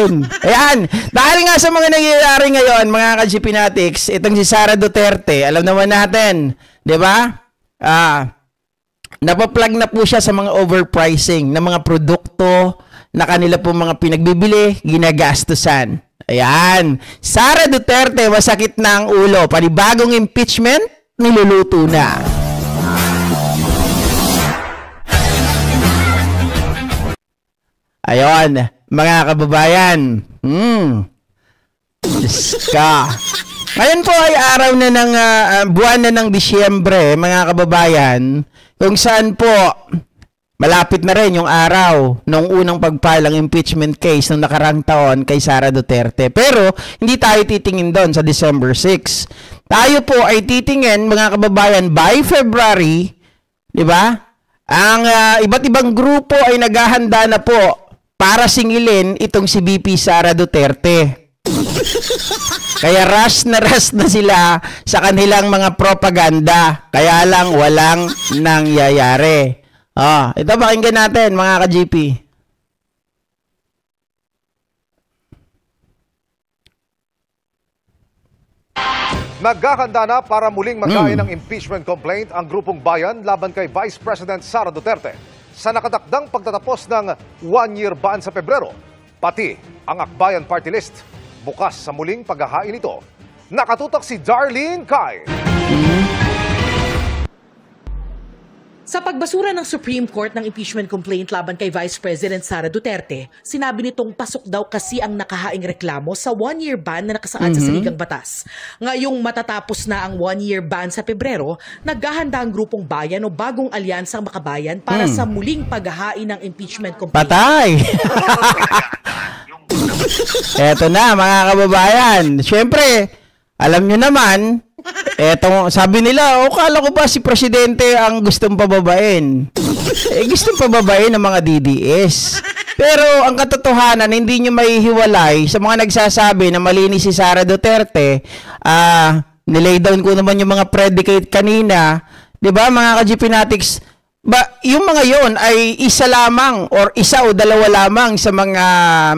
akin. Ayan. Dahil nga sa mga nangyayari ngayon, mga ka-GP Natics, itong si Sara Duterte, alam naman natin, di ba? Napaplag na po siya sa mga overpricing ng mga produkto na kanila po mga pinagbibili, ginagastusan. Ayan. Sara Duterte, masakit na ang ulo. Panibagong impeachment, niluluto na. Ayon, mga kababayan. Diyos ka. Ngayon po ay araw na ng buwan na ng Disyembre, mga kababayan, kung saan po malapit na rin yung araw ng unang pag-file ang impeachment case ng nakarang taon kay Sara Duterte. Pero hindi tayo titingin doon sa December 6. Tayo po ay titingin, mga kababayan, by February, di ba? Ang iba't ibang grupo ay naghahanda na po para singilin itong si VP Sara Duterte. Kaya rush na sila sa kanilang mga propaganda. Kaya lang walang nangyayari. Ito pakinggan natin, mga ka-GP. Naghahanda na para muling maghain ng impeachment complaint ang grupong bayan laban kay Vice President Sara Duterte sa nakatakdang pagtatapos ng one-year ban sa Pebrero. Pati ang Akbayan Party List bukas sa muling paghahain ito. Nakatutok si Darlene Kai. Sa pagbasura ng Supreme Court ng impeachment complaint laban kay Vice President Sara Duterte, sinabi nitong pasok daw kasi ang nakahaing reklamo sa one-year ban na nakasaad sa saligang batas. Ngayong matatapos na ang one-year ban sa Pebrero, naghahanda ang grupong bayan o bagong alyansang makabayan para sa muling paghahain ng impeachment complaint. Patay! Eto na, mga kababayan. Siyempre, alam nyo naman, eto, sabi nila, kala ko ba si Presidente ang gustong pababain? Gustong pababain ng mga DDS. Pero ang katotohanan, hindi nyo maihiwalay sa mga nagsasabi na malinis si Sara Duterte. Nilay down ko naman yung mga predicate kanina. Diba, mga ka-GP Natics? Yung mga yon ay isa lamang or isa o dalawa lamang sa mga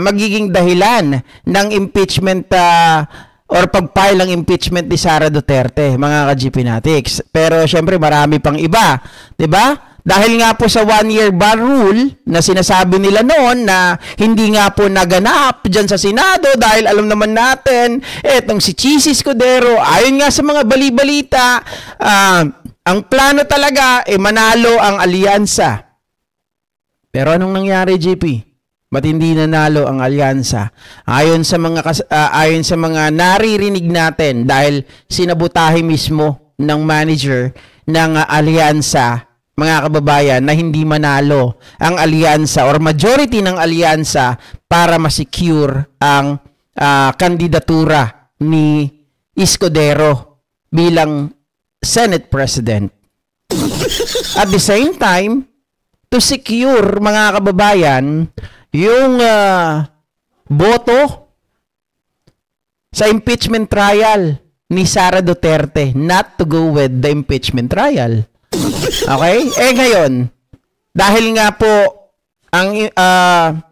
magiging dahilan ng impeachment or pag-file ng impeachment ni Sara Duterte, mga ka-GP Natics. Pero syempre marami pang iba, 'di ba? Dahil nga po sa one-year ban rule na sinasabi nila noon na hindi nga po naganap diyan sa Senado dahil alam naman natin, etong si Chis Escudero, ayon nga sa mga bali-balita, ang plano talaga manalo ang alyansa. Pero anong nangyari, GP? Ba't hindi nanalo ang alyansa? Ayon sa mga naririnig natin dahil sinabutahe mismo ng manager ng alyansa, mga kababayan, na hindi manalo ang alyansa or majority ng alyansa para ma-secure ang kandidatura ni Escudero bilang Senate President. At the same time, to secure, mga kababayan, yung boto sa impeachment trial ni Sara Duterte, not to go with the impeachment trial. Okay? Ngayon, dahil nga po ang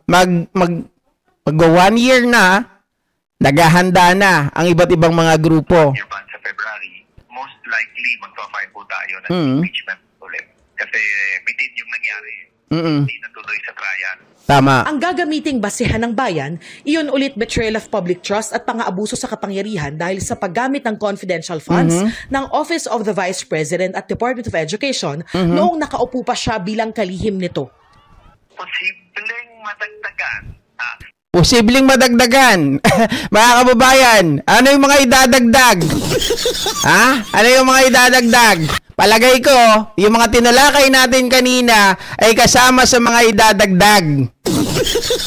mag 1 year na, naghahanda na ang iba't ibang mga grupo. Sa February, most likely magpa-file po tayo ng impeachment ulit. Kasi bitin yung nangyari. Hindi natuloy sa trial. Tama. Ang gagamiting basihan ng bayan, iyon ulit betrayal of public trust at pang-aabuso sa kapangyarihan dahil sa paggamit ng confidential funds ng Office of the Vice President at Department of Education noong nakaupo pa siya bilang kalihim nito. Posibleng madagdagan. Mga kababayan, ano yung mga idadagdag? Ano yung mga idadagdag? Palagay ko, yung mga tinalakay natin kanina ay kasama sa mga idadagdag.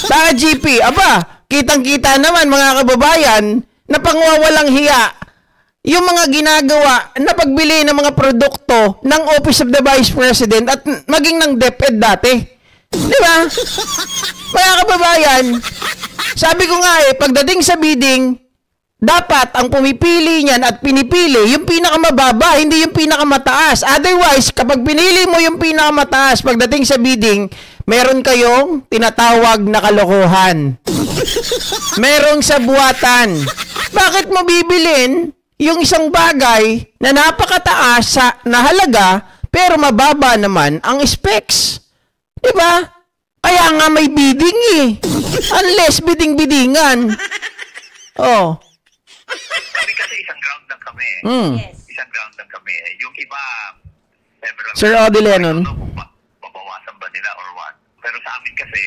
Sa GP, kitang-kita naman, mga kababayan, na pangwawalang hiya yung mga ginagawa na pagbili ng mga produkto ng Office of the Vice President at maging ng DepEd dati. Di ba? Mga kababayan, sabi ko nga pagdating sa bidding, dapat ang pumipili niyan at pinipili yung pinakamababa, hindi yung pinakamataas. Otherwise, kapag pinili mo yung pinakamataas, pagdating sa bidding, meron kayong tinatawag na kalokohan. Merong sabuatan. Bakit mo bibilin yung isang bagay na napakataas na halaga pero mababa naman ang specs? Diba? Kaya nga may bidding eh. Unless bidding-biddingan. Oh. Kasi isang ground lang kami. Yes. Isang ground lang kami. Yung iba, several... Sir Audie Lennon. I don't know kung babawasan ba nila or what. Pero sa amin kasi,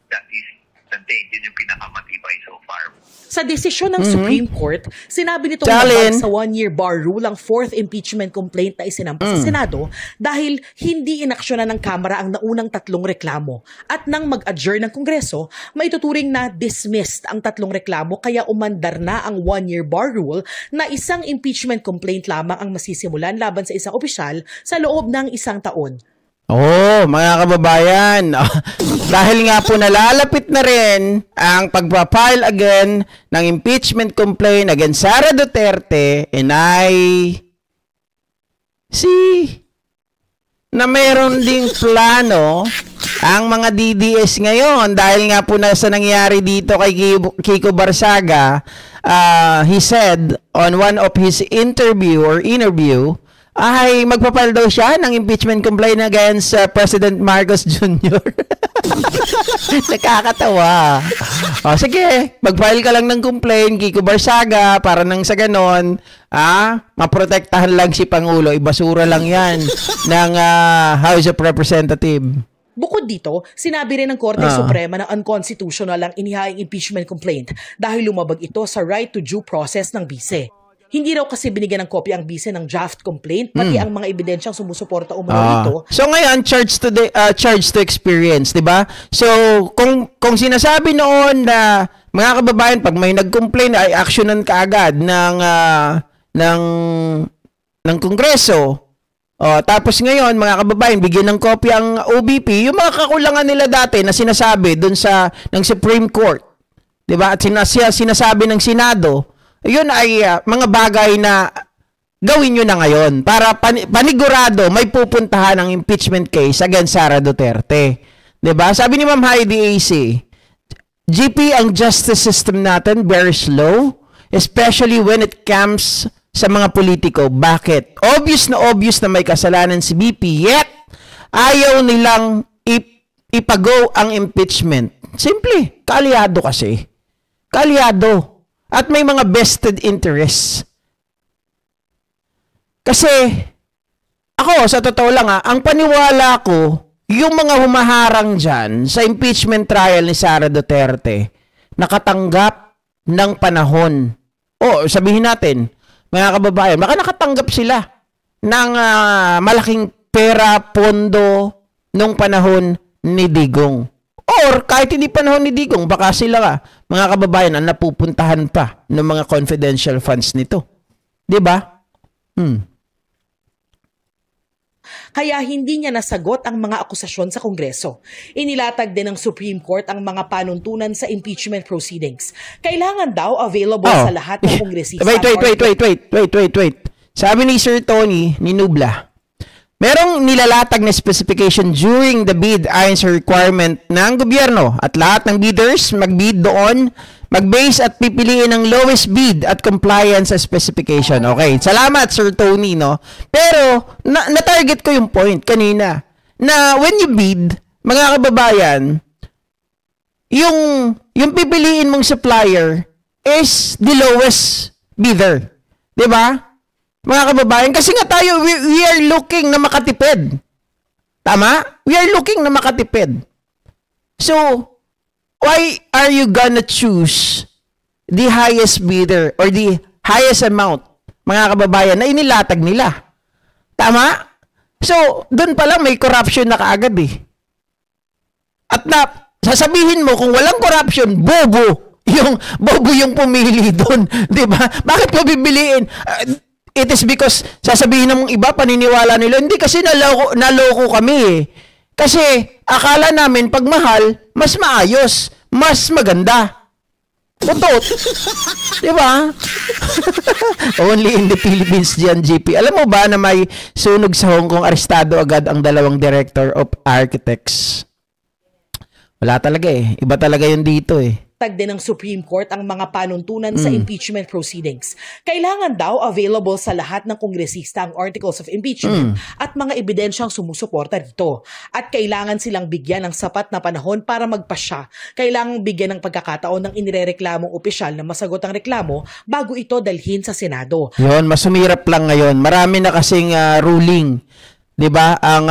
that is the date. Yun yung pinakamatibay so far. Sa desisyon ng Supreme Court, sinabi nitong Chalin. labag sa one-year bar rule ang fourth impeachment complaint na isinampa sa Senado dahil hindi inaksyonan ng Kamara ang naunang tatlong reklamo. At nang mag-adjourn ng Kongreso, maituturing na dismissed ang tatlong reklamo kaya umandar na ang one-year bar rule na isang impeachment complaint lamang ang masisimulan laban sa isang opisyal sa loob ng isang taon. Oh, mga kababayan, dahil nga po nalalapit na rin ang pagpa-file again ng impeachment complaint against Sara Duterte, na mayroon ding plano ang mga DDS ngayon dahil nga po sa nangyari dito kay Kiko Barsaga. He said on one of his interview ay magpapile daw siya ng impeachment complaint against President Marcos Jr. Nakakatawa. O sige, mag-file ka lang ng complaint, Kiko Barsaga, para nang sa ganon, maprotektahan lang si Pangulo. Ibasura lang yan ng House of Representatives. Bukod dito, sinabi rin ng Korte Suprema na unconstitutional ang inihaing impeachment complaint dahil lumabag ito sa right to due process ng bise. Hindi raw kasi binigyan ng kopya ang bise ng draft complaint, pati ang mga ebidensyang sumusuporta umano dito. So ngayon, charge to experience, di ba? So, kung sinasabi noon na mga kababayan, pag may nag-complain, ay actionan ka agad ng Kongreso. Tapos ngayon, mga kababayan, bigyan ng kopya ang OBP, yung mga kakulangan nila dati na sinasabi dun ng Supreme Court, di ba? At sinasabi ng Senado, yun ay mga bagay na gawin nyo na ngayon para panigurado may pupuntahan ang impeachment case against Sara Duterte. Diba? Sabi ni Ma'am Heidi AC, GP, ang justice system natin very slow, especially when it comes sa mga politiko. Bakit? Obvious na may kasalanan si BP, yet ayaw nilang ipago ang impeachment. Simple, kaalyado kasi. Kaalyado. At may mga vested interests. Kasi, ako, sa totoo lang ang paniwala ko, yung mga humaharang dyan sa impeachment trial ni Sara Duterte, nakatanggap ng panahon. Sabihin natin, mga kababayan, baka nakatanggap sila ng malaking pera, pondo, nung panahon ni Digong. Or kahit hindi panahon ni Digong, baka sila mga kababayan, ang napupuntahan pa ng mga confidential funds nito. Diba? Kaya hindi niya nasagot ang mga akusasyon sa Kongreso. Inilatag din ng Supreme Court ang mga panuntunan sa impeachment proceedings. Kailangan daw available sa lahat ng kongresista. Wait. Sabi ni Sir Tony, ni Nubla, merong nilalatag na specification during the bid ayon sa requirement ng gobyerno at lahat ng bidders mag-bid doon, mag-base at pipiliin ang lowest bid at compliance sa specification. Okay, salamat Sir Tony, no? Pero, na-target ko yung point kanina na when you bid, mga kababayan, yung pipiliin mong supplier is the lowest bidder. Diba? Mga kababayan, kasi nga tayo, we are looking na makatipid. Tama? We are looking na makatipid. So, why are you gonna choose the highest bidder or the highest amount, mga kababayan, na inilatag nila? Tama? So, doon pa lang may corruption na kaagad eh. At sasabihin mo, kung walang corruption, bobo yung pumili doon. Diba? Bakit ko bibiliin? It is because sasabihin ng iba, paniniwala nila, hindi kasi naloko kami eh. Kasi akala namin pag mahal, mas maayos, mas maganda. Putot. Diba? Only in the Philippines dyan, GP. Alam mo ba na may sunog sa Hong Kong, arestado agad ang 2 director of architects? Wala talaga eh. Iba talaga yun dito eh. Tag din ng Supreme Court ang mga panuntunan sa impeachment proceedings. Kailangan daw available sa lahat ng kongresista ang articles of impeachment at mga ebidensyang sumusuporta dito. At kailangan silang bigyan ng sapat na panahon para magpasya. Kailangan bigyan ng pagkakataon ng inirereklamong opisyal na masagot ang reklamo bago ito dalhin sa Senado. Yun, mas sumirap lang ngayon. Marami na kasing ruling, 'di ba, ang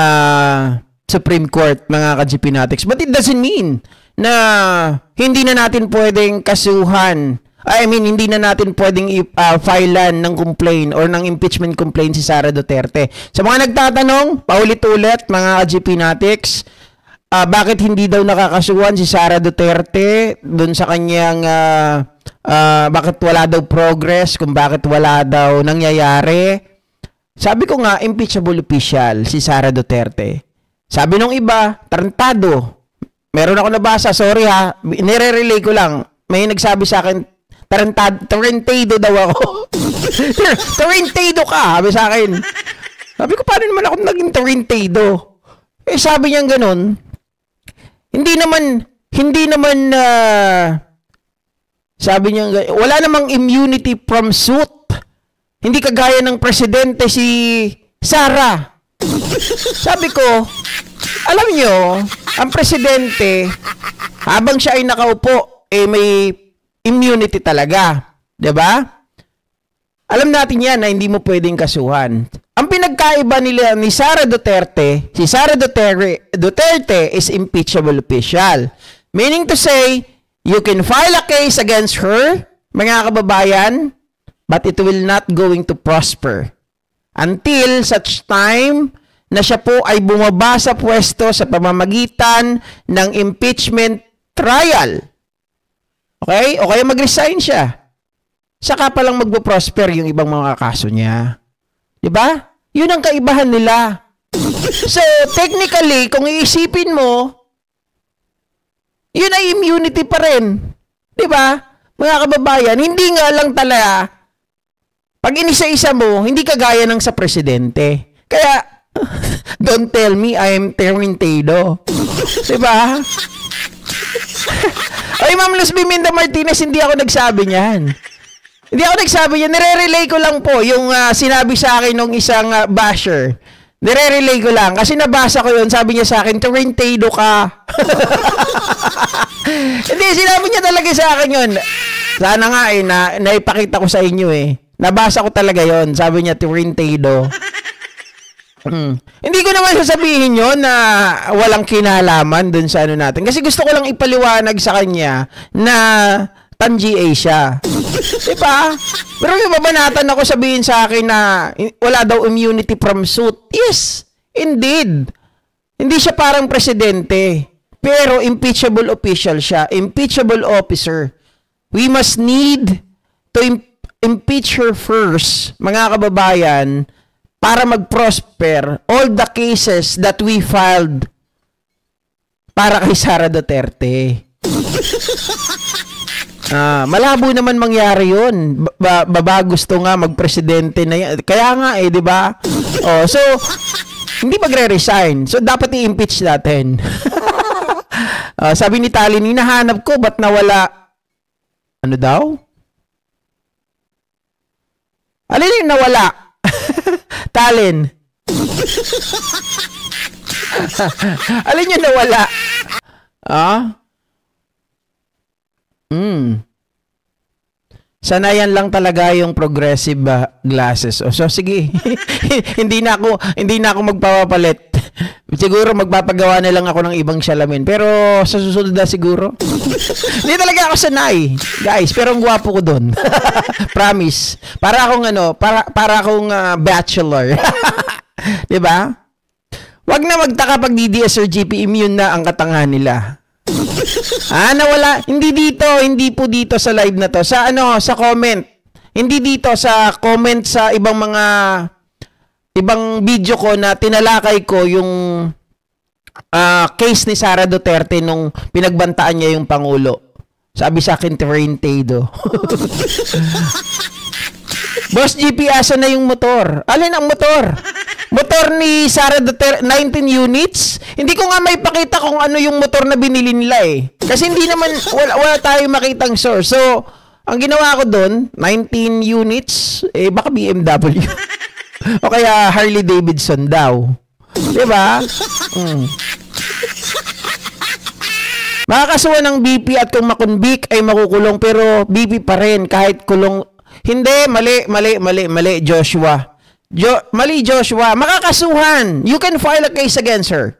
Supreme Court, mga ka-GPnatics. But it doesn't mean na hindi na natin pwedeng kasuhan. Hindi na natin pwedeng filean ng complaint or ng impeachment complaint si Sara Duterte. Sa mga nagtatanong, paulit-ulit, mga ka-GPnatics, bakit hindi daw nakakasuhan si Sara Duterte dun sa kanyang bakit wala daw progress, kung bakit wala daw nangyayari. Sabi ko nga, impeachable official si Sara Duterte. Sabi nung iba, tarantado. Meron ako nabasa, sorry ha, nire-relay ko lang. May nagsabi sa akin, tarantado daw ako. Tarantado ka, sabi sa akin. Sabi ko, paano naman ako naging tarantado? Sabi niya ganun, hindi naman, sabi niya, wala namang immunity from suit. Hindi kagaya ng presidente si Sara. Sabi ko, alam nyo, ang presidente, habang siya ay nakaupo, may immunity talaga. 'Di ba? Alam natin yan na hindi mo pwedeng kasuhan. Ang pinagkaiba nila ni Sara Duterte, si Sara Duterte is impeachable official. Meaning to say, you can file a case against her, mga kababayan, but it will not going to prosper until such time na siya po ay bumaba sa pwesto sa pamamagitan ng impeachment trial. Okay? O kaya mag-resign siya. Saka pa lang magpo-prosper yung ibang mga kaso niya. Diba? Yun ang kaibahan nila. So, technically, kung iisipin mo, yun ay immunity pa rin. Diba? Mga kababayan, hindi nga lang talaga, pag inisa-isa mo, hindi kagaya ng sa presidente. Kaya, don't tell me I am tarantado. Diba? Ay, Ma'am Luz Biminda Martinez, hindi ako nagsabi niyan. Hindi ako nagsabi niyan. Nire-relay ko lang po yung sinabi sa akin ng isang basher. Nire-relay ko lang. Kasi nabasa ko yun. Sabi niya sa akin, tarantado ka. Hindi, sinabi niya talaga sa akin yun. Sana nga naipakita ko sa inyo Nabasa ko talaga yon. Sabi niya, tarantado. Hindi ko naman sasabihin yun na walang kinalaman dun sa ano natin. Kasi gusto ko lang ipaliwanag sa kanya na tan-GA siya. Diba? Pero yung babanatan ako sabihin sa akin na wala daw immunity from suit. Yes, indeed. Hindi siya parang presidente. Pero impeachable official siya. Impeachable officer. We must need to impeach her first, mga kababayan, para mag-prosper all the cases that we filed para kay Sara Duterte. Malabo naman mangyari yun. Baba gusto nga magpresidente na yan. Kaya nga di ba? So, hindi magre-resign. So, dapat i-impeach natin. Sabi ni Talin, hinahanap ko, ba't nawala? Ano daw? Alin yung nawala? Talin. Alin yung nawala? Sanayan lang talaga yung progressive glasses. So sige. hindi na ako magpapapalit. Siguro magpapagawa na lang ako ng ibang salamin. Pero sa susunod na siguro. Hindi talaga ako sanay, guys, pero ang gwapo ko doon. Promise. Para akong bachelor. 'Di ba? Wag na magtaka pag DDS or GP immune na ang katangahan nila. Nawala. Hindi po dito sa live na to. Sa comment. Hindi dito sa comment sa ibang video ko na tinalakay ko yung case ni Sara Duterte nung pinagbantaan niya yung Pangulo. Sabi sa akin, tarantado. Boss GP, asa na yung motor? Alin ang motor? Motor ni Sara Duterte, 19 units. Hindi ko nga may pakita kung ano yung motor na binili nila eh. Kasi hindi naman, wala tayong makitang source. So, ang ginawa ko doon, 19 units, eh baka BMW. O kaya Harley Davidson daw. Diba? Makakasuhan ng BP at kung makonvict ay makukulong pero BP pa rin kahit kulong. Hindi, mali, Joshua. Mali, Joshua. Makakasuhan. You can file a case against her.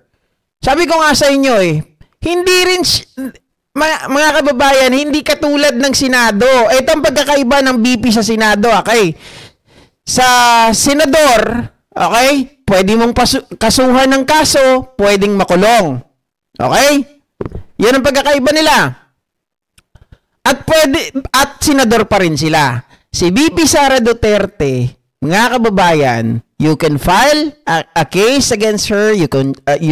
Sabi ko nga sa inyo eh, hindi rin, mga kababayan, hindi katulad ng Senado. Ito ang pagkakaiba ng BP sa Senado, okay? Sa senador, okay, pwede mong kasuhan ng kaso, pwedeng makulong. Okay? Yan ang pagkakaiba nila. At senador pa rin sila. Si BP Sara Duterte, mga kababayan, you can file a case against her, you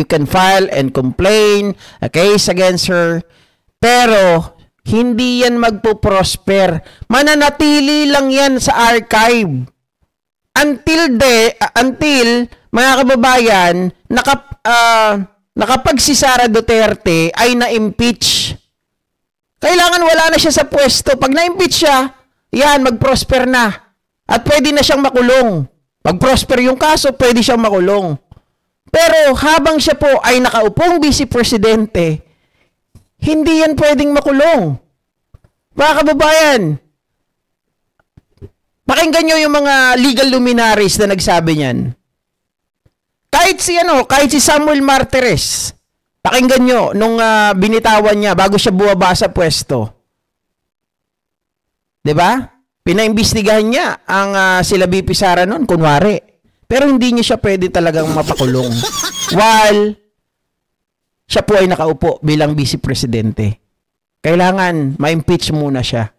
can file and complain a case against her, pero hindi yan magpo-prosper. Mananatili lang yan sa archive. Until mga kababayan, nakapag si Sara Duterte ay na-impeach. Kailangan wala na siya sa pwesto. Pag na-impeach siya, yan, mag-prosper na. At pwede na siyang makulong. Pag-prosper yung kaso, pwede siyang makulong. Pero habang siya po ay nakaupong vice presidente, hindi yan pwedeng makulong. Mga kababayan, pakinggan nyo yung mga legal luminaries na nagsabi niyan. Kahit si Samuel Martires, pakinggan nyo nung binitawan niya bago siya buwaba sa pwesto. 'Di ba? Pinaimbestigahan niya ang sila BP Sara noon, kunwari. Pero hindi niya siya pwede talagang mapakulong. While siya po ay nakaupo bilang vice presidente. Kailangan ma-impeach muna siya.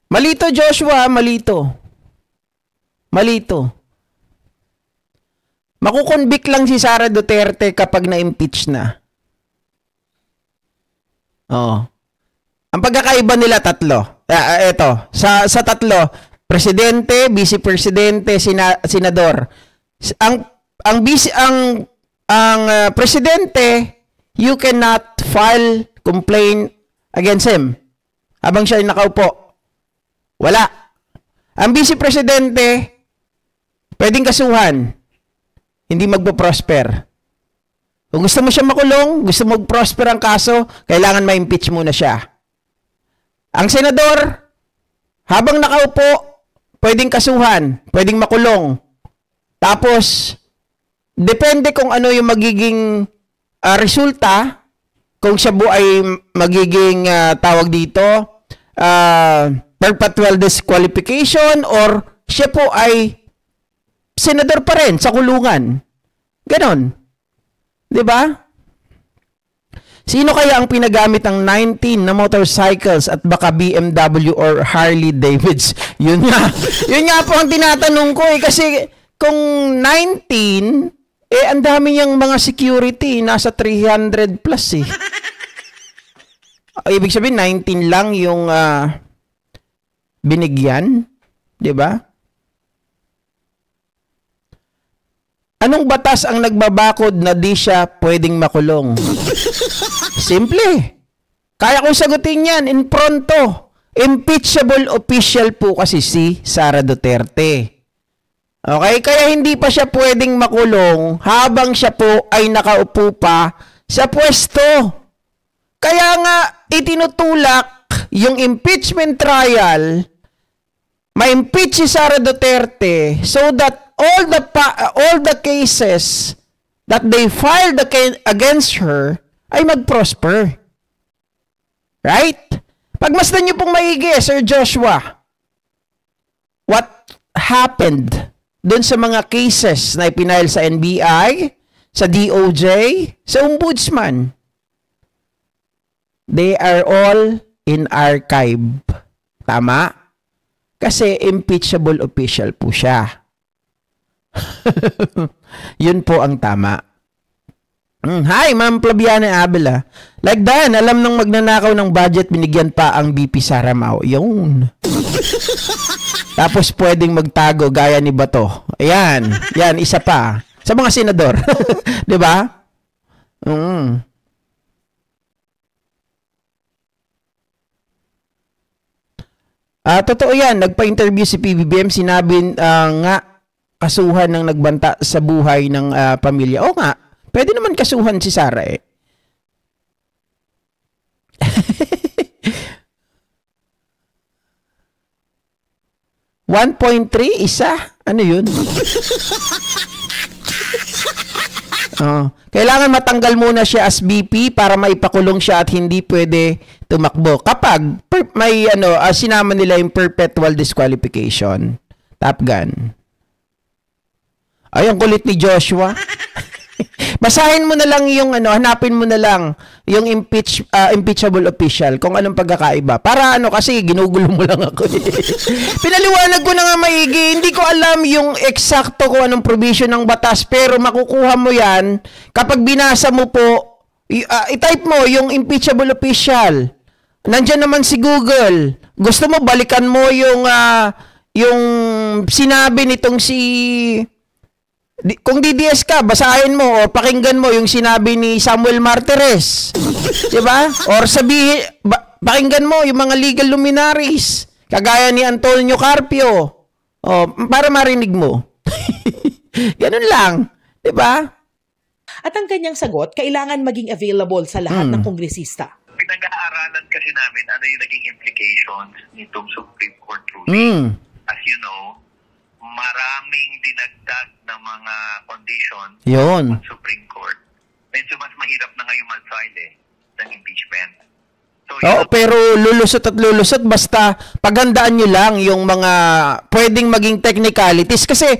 Malito, Joshua, malito. Makukonvict lang si Sara Duterte kapag na-impeach na. Oo. Ang pagkakaiba nila tatlo. Ito, sa tatlo, presidente, vice presidente, senador. Ang presidente, you cannot file complaint against him habang siya ay nakaupo. Wala. Ang vice presidente, pwedeng kasuhan. Hindi magpo-prosper. Kung gusto mo siya makulong, gusto mo mag-prosper ang kaso, kailangan ma-impeach muna siya. Ang senador, habang nakaupo, pwedeng kasuhan, pwedeng makulong. Tapos, depende kung ano yung magiging resulta, kung siya po ay magiging tawag dito, perpetual disqualification, or siya po ay senador pa rin sa kulungan. Ganon. 'Di ba? Sino kaya ang pinagamit ng 19 na motorcycles at baka BMW or Harley Davidson? Yun nga po ang tinatanong ko eh. Kasi kung 19, ang dami niyang mga security. Nasa 300 plus eh. Ibig sabihin, 19 lang yung binigyan. Diba? Anong batas ang nagbabakod na di siya pwedeng makulong? Simple. Kaya kong sagutin yan in pronto. Impeachable official po kasi si Sara Duterte. Okay? Kaya hindi pa siya pwedeng makulong habang siya po ay nakaupo pa sa pwesto. Kaya nga itinutulak yung impeachment trial, ma-impeach si Sara Duterte so that all the cases that they filed against her ay mag-prosper. Right? Pagmasdan niyo pong maigi, Sir Joshua, what happened dun sa mga cases na ipinail sa NBI, sa DOJ, sa Ombudsman? They are all in archive. Tama? Kasi impeachable official po siya. Yun po ang tama. Hi, Ma'am Flaviana Abela. Like Dan, alam nung magnanakaw ng budget, binigyan pa ang BP Sara Mao. Yun. Tapos pwedeng magtago gaya ni Bato. Ayan. Yan, isa pa. Sa mga senador. 'Di ba? Totoo yan. Nagpa-interview si PBBM. Sinabi nga kasuhan ng nagbanta sa buhay ng pamilya. O nga, pwede naman kasuhan si Sara eh. $1.3 isa? Ano yun? Kailangan matanggal muna siya as VP para maipakulong siya at hindi pwede tumakbo. Kapag may sinama nila yung perpetual disqualification. Top Gun. Ay, ang kulit ni Joshua. Basahin mo na lang yung hanapin mo na lang yung impeachable official kung anong pagkakaiba. Para kasi ginugulo mo lang ako. Pinaliwanag ko na nga maigi. Hindi ko alam yung eksakto kung anong provision ng batas, pero makukuha mo yan kapag binasa mo po, i-type mo yung impeachable official. Nandiyan naman si Google. Gusto mo balikan mo yung sinabi nitong kung DDS ka, basahin mo o pakinggan mo yung sinabi ni Samuel Martires. Diba? Or pakinggan mo yung mga legal luminaries. Kagaya ni Antonio Carpio. Para marinig mo. Ganun lang. Diba? At ang kanyang sagot, kailangan maging available sa lahat ng kongresista. Pinag-aaralan kasi namin ano yung naging implications nitong Supreme Court ruling. As you know, maraming dinagdag na mga condition ng Supreme Court. Medyo mas mahirap na ngayon mag-file ng impeachment. So, pero lulusot basta paghandaan nyo lang yung mga pwedeng maging technicalities. Kasi,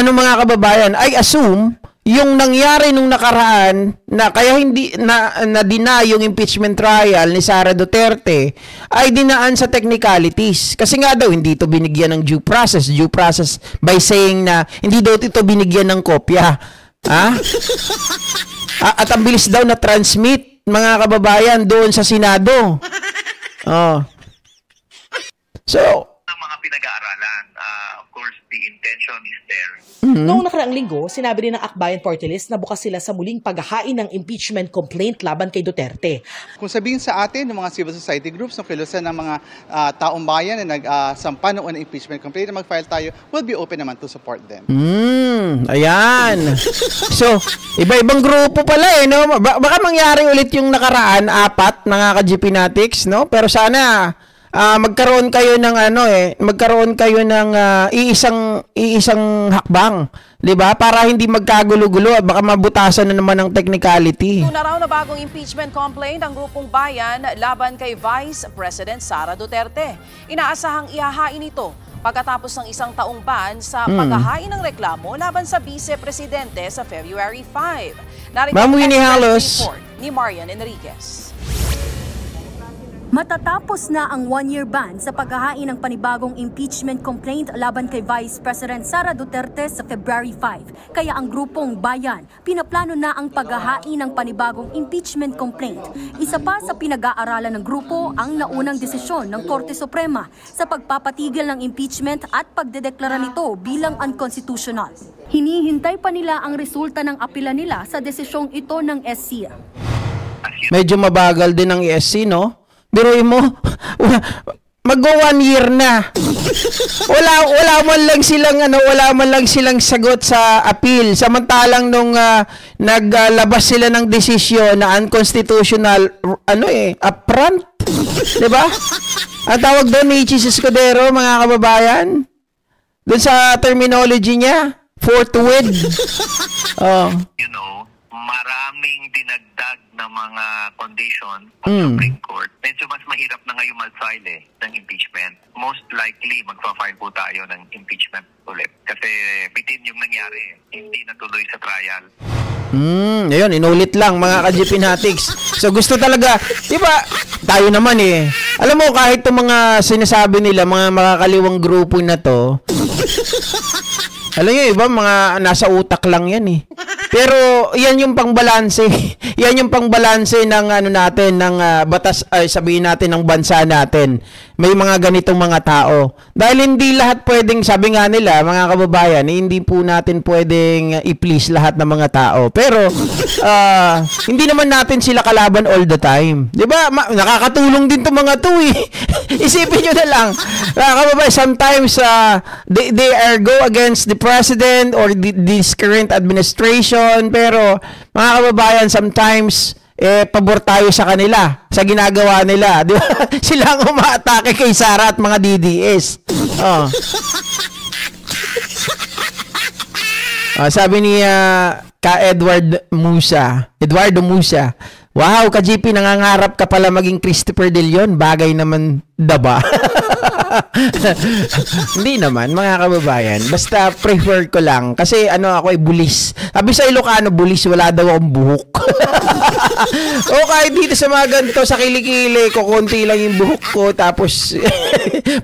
mga kababayan, I assume yung nangyari nung nakaraan na kaya hindi na-deny yung impeachment trial ni Sara Duterte ay dinaan sa technicalities. Kasi nga daw hindi ito binigyan ng due process by saying na hindi daw ito binigyan ng kopya. At ang bilis daw na transmit mga kababayan doon sa Senado. So, ng mga pinag-aaralan, of course, the intention is there. Noong nakaraang linggo, sinabi rin ng Akbayan Party List na bukas sila sa muling paghahain ng impeachment complaint laban kay Duterte. Kung sabihin sa atin ng mga civil society groups, ng kilusan ng mga taong bayan na nagsampa noon ng impeachment complaint na mag-file tayo, we'll be open naman to support them. Ayan. So, iba-ibang grupo pala no? Baka mangyari ulit yung nakaraan, 4 mga ka-GPnatics, no? Pero sana magkaroon kayo ng iisang hakbang, 'di ba? Para hindi magkagulo-gulo at baka mabutasan na naman ng technicality. Ito na raw na bagong impeachment complaint ang grupong Bayan laban kay Vice President Sara Duterte. Inaasahang ihahain ito pagkatapos ng isang taong ban sa paghahain ng reklamo laban sa Vice Presidente sa February 5. Narito ang report ni Marian Enriquez. Matatapos na ang 1-year ban sa paghahain ng panibagong impeachment complaint laban kay Vice President Sara Duterte sa February 5. Kaya ang grupong Bayan, pinaplano na ang paghahain ng panibagong impeachment complaint. Isa pa sa pinag-aaralan ng grupo ang naunang desisyon ng Korte Suprema sa pagpapatigil ng impeachment at pagdedeklara nito bilang unconstitutional. Hinihintay pa nila ang resulta ng apela nila sa desisyong ito ng SC. Medyo mabagal din ang ESC, no? Biruin mo, mag-1 year na. Wala man lang silang sagot sa appeal. Samantalang nung naglabas sila ng desisyon na unconstitutional, upfront, 'di ba? Ang tawag doon ni Jesus Escudero, mga kababayan, doon sa terminology niya, forthwith. You know, maraming dinagdag na mga condition ng Supreme Court. Medyo mas mahirap na ngayon mag-file ng impeachment. Most likely, magpa-file po tayo ng impeachment ulit. Kasi bitin yung nangyari, hindi natuloy sa trial. Ayun, inulit lang mga ka-GPnatics. So gusto talaga, di ba, tayo naman alam mo, kahit itong mga sinasabi nila, mga makakaliwang grupo na to, alam nyo, iba, mga nasa utak lang yan Pero yan yung pangbalanse. Yan yung pangbalanse ng ano natin, ng batas, sabihin natin ng bansa natin. May mga ganitong mga tao. Dahil hindi lahat pwedeng, sabi nga nila, mga kababayan, hindi po natin pwedeng i-please lahat ng mga tao. Pero hindi naman natin sila kalaban all the time. 'Di ba? Nakakatulong din 'tong mga 'to eh. Isipin niyo na lang. Mga kababayan, sometimes they are go against the president or this current administration. Pero mga kababayan, sometimes pabor tayo sa kanila sa ginagawa nila, di ba? Sila ang umaatake kay Sara at mga DDS. Sabi ni Eduardo Musa, wow, ka-GP, nangangarap ka pala maging Christopher De Leon. Bagay naman, daba. Hindi naman, mga kababayan. Basta prefer ko lang. Kasi ako ay bulis. Sabi sa Ilocano, bulis, wala daw akong buhok. O kahit dito sa mga ganito, sa kilikili, kukunti lang yung buhok ko. Tapos,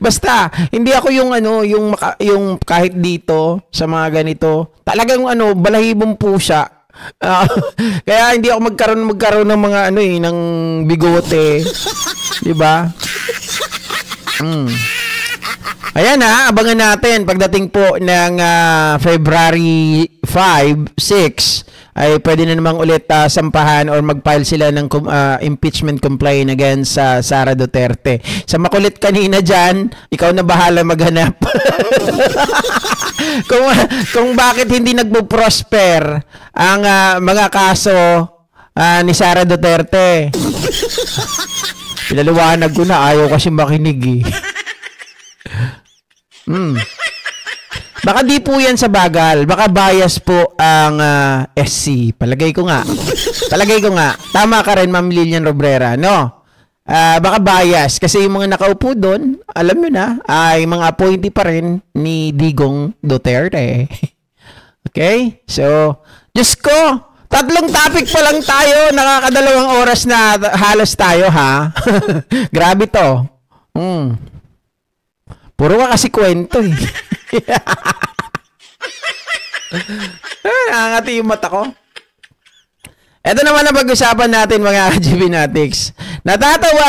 basta, hindi ako yung kahit dito, sa mga ganito. Talagang balahibong pusa. Kaya hindi ako magkaroon ng mga ng bigote, 'di ba? Ayan abangan natin pagdating po ng February 5, 6 ay pwede na namang ulit sampahan or mag-file sila ng impeachment complaint against Sara Duterte. Sa makulit kanina dyan, ikaw na bahala maghanap. kung bakit hindi nagpo-prosper ang mga kaso ni Sara Duterte. Pinaliwanag ko na, ayaw kasi makinig eh. Baka di po yan sa bagal. Baka bias po ang SC. Palagay ko nga. Tama ka rin, Ma'am Lilian Robrera, no? Baka bias. Kasi yung mga nakaupo doon, alam nyo na, ay mga appointee pa rin ni Digong Duterte. Okay? So, Diyos ko, 3 topic pa lang tayo. Nakakadalawang oras na halos tayo, ha? Grabe to. Puro ka kasi kwento eh. Nakangati yung mata ko. Ito naman ang pag-usapan natin, mga GBnatics. Natatawa